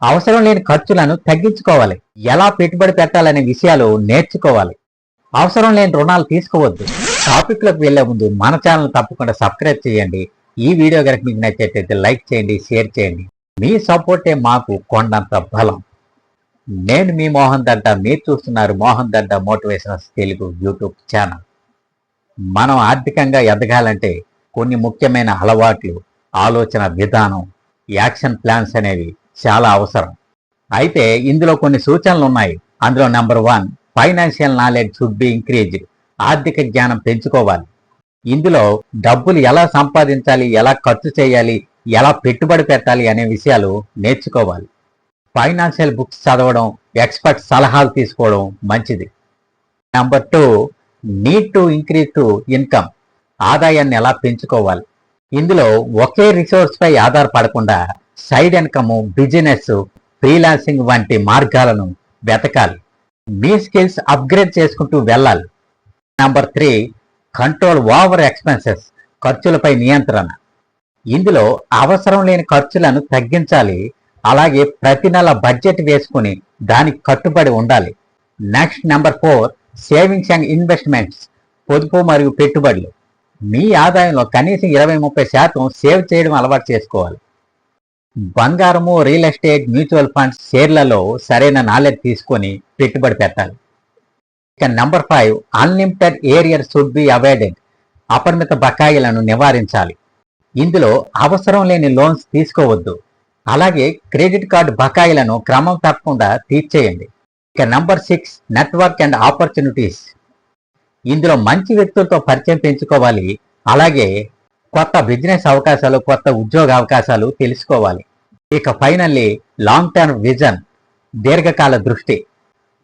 అవసరం లేని ఖర్చులను తగ్గించుకోవాలి. ఎలా పెట్టుబడి పెట్టాలనే విషయాలు నేర్చుకోవాలి. అవసరం లేని రుణాలు తీసుకోవద్దు. టాపిక్లోకి వెళ్లే ముందు మన ఛానల్ తప్పకుండా సబ్స్క్రైబ్ చేయండి. ఈ వీడియో కనుక మీకు నచ్చినట్లయితే లైక్ చేయండి, షేర్ చేయండి. మీ సపోర్టే మాకు కొండంత బలం. నేను మీ మోహన్ దడ్డా, మీరు చూస్తున్నారు మోహన్ దడ్డా మోటివేషనల్స్ తెలుగు యూట్యూబ్ ఛానల్. మనం ఆర్థికంగా ఎదగాలంటే కొన్ని ముఖ్యమైన అలవాట్లు, ఆలోచన విధానం, యాక్షన్ ప్లాన్స్ అనేవి చాలా అవసరం. అయితే ఇందులో కొన్ని సూచనలు ఉన్నాయి. అందులో number 1, financial knowledge should be increased. ఆర్థిక జ్ఞానం పెంచుకోవాలి. ఇందులో డబ్బులు ఎలా సంపాదించాలి, ఎలా ఖర్చు చేయాలి, ఎలా పెట్టుబడి పెట్టాలి అనే విషయాలు నేర్చుకోవాలి. ఫైనాన్షియల్ బుక్స్ చదవడం, ఎక్స్పర్ట్ సలహాలు తీసుకోవడం మంచిది. Number 2, need to increase to income. ఆదాయాన్ని ఎలా పెంచుకోవాలి. ఇందులో ఒకే రిసోర్స్ పై ఆధారపడకుండా సైడ్ ఇన్కమ్, బిజినెస్, ఫ్రీలాన్సింగ్ వంటి మార్గాలను వెతకాలి. మీ స్కిల్స్ అప్గ్రేడ్ చేసుకుంటూ వెళ్ళాలి. Number 3, control over expenses. ఖర్చులపై నియంత్రణ. ఇందులో అవసరం లేని ఖర్చులను తగ్గించాలి. అలాగే ప్రతి నెల బడ్జెట్ వేసుకుని దానికి కట్టుబడి ఉండాలి. Next number 4, savings and investments. పొదుపు మరియు పెట్టుబడులు. మీ ఆదాయంలో కనీసం 20-30% సేవ్ చేయడం అలవాటు చేసుకోవాలి. బంగారము, రియల్ ఎస్టేట్, మ్యూచువల్ ఫండ్స్, షేర్లలో సరైన నాలెడ్జ్ తీసుకొని పెట్టుబడి పెట్టాలి. ఇక number 5, unlimited aerial should be avoided. అపరిమిత బకాయిలను నివారించాలి. ఇందులో అవసరం లేని లోన్స్ తీసుకోవద్దు. అలాగే క్రెడిట్ కార్డు బకాయిలను క్రమం తప్పకుండా తీర్చేయండి. ఇక నెంబర్ 6, నెట్వర్క్ అండ్ ఆపర్చునిటీస్. ఇందులో మంచి వ్యక్తులతో పరిచయం పెంచుకోవాలి. అలాగే కొత్త బిజినెస్ అవకాశాలు, కొత్త ఉద్యోగ అవకాశాలు తెలుసుకోవాలి. ఇక ఫైనల్లీ లాంగ్ టర్మ్ విజన్, దీర్ఘకాల దృష్టి.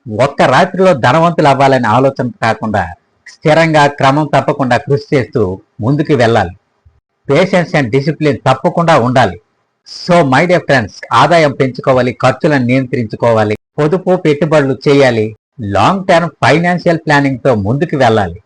ఒక్క రాత్రిలో ధనవంతులు అవ్వాలనే ఆలోచన కాకుండా స్థిరంగా క్రమం తప్పకుండా కృషి చేస్తూ ముందుకు వెళ్ళాలి. పేషెన్స్ అండ్ డిసిప్లిన్ తప్పకుండా ఉండాలి. సో మై డియర్ ఫ్రెండ్స్, ఆదాయం పెంచుకోవాలి, ఖర్చులను నియంత్రించుకోవాలి, పొదుపు పెట్టుబడులు చేయాలి, లాంగ్ టర్మ్ ఫైనాన్షియల్ ప్లానింగ్ తో ముందుకు వెళ్ళాలి.